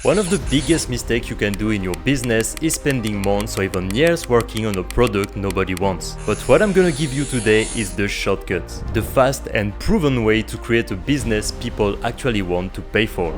One of the biggest mistakes you can do in your business is spending months or even years working on a product nobody wants. But what I'm gonna give you today is the shortcut, the fast and proven way to create a business people actually want to pay for.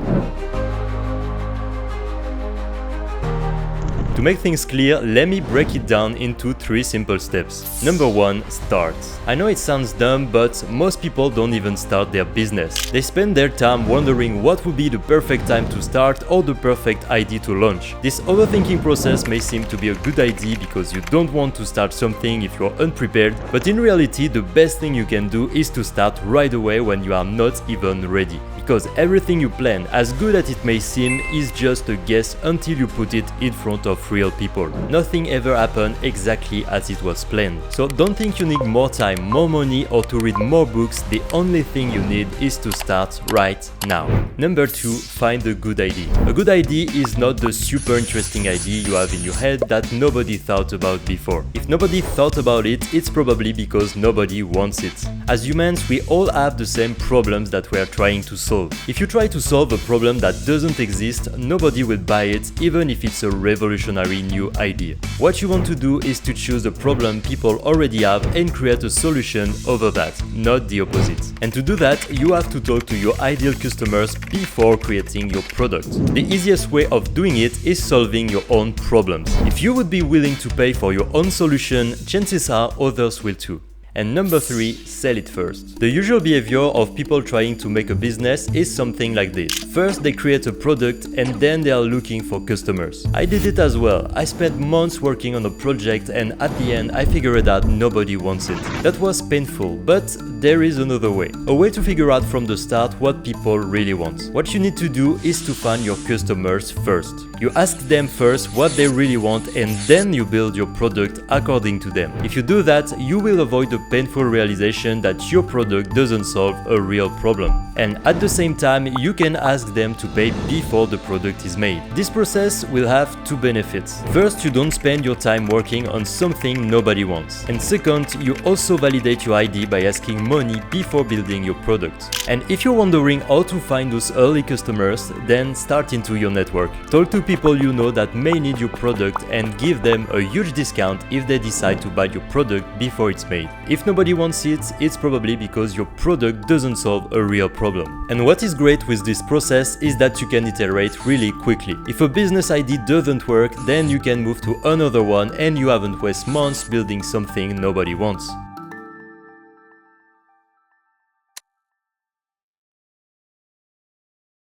To make things clear, let me break it down into 3 simple steps. Number 1, start. I know it sounds dumb, but most people don't even start their business. They spend their time wondering what would be the perfect time to start or the perfect idea to launch. This overthinking process may seem to be a good idea because you don't want to start something if you're unprepared, but in reality, the best thing you can do is to start right away when you are not even ready. Because everything you plan, as good as it may seem, is just a guess until you put it in front of real people. Nothing ever happened exactly as it was planned. So don't think you need more time, more money, or to read more books. The only thing you need is to start right now. Number 2, find a good idea. A good idea is not the super interesting idea you have in your head that nobody thought about before. If nobody thought about it, it's probably because nobody wants it. As humans, we all have the same problems that we are trying to solve. If you try to solve a problem that doesn't exist, nobody will buy it, even if it's a revolutionary new idea. What you want to do is to choose a problem people already have and create a solution over that, not the opposite. And to do that, you have to talk to your ideal customers before creating your product. The easiest way of doing it is solving your own problems. If you would be willing to pay for your own solution, chances are others will too. And number 3, sell it first. The usual behavior of people trying to make a business is something like this. First, they create a product and then they are looking for customers. I did it as well. I spent months working on a project and at the end I figured out nobody wants it. That was painful, but there is another way. A way to figure out from the start what people really want. What you need to do is to find your customers first. You ask them first what they really want and then you build your product according to them. If you do that, you will avoid the painful realization that your product doesn't solve a real problem. And at the same time, you can ask them to pay before the product is made. This process will have 2 benefits. First, you don't spend your time working on something nobody wants. And second, you also validate your idea by asking money before building your product. And if you're wondering how to find those early customers, then start into your network. Talk to people you know that may need your product and give them a huge discount if they decide to buy your product before it's made. If nobody wants it, it's probably because your product doesn't solve a real problem. And what is great with this process is that you can iterate really quickly. If a business idea doesn't work, then you can move to another one and you haven't wasted months building something nobody wants.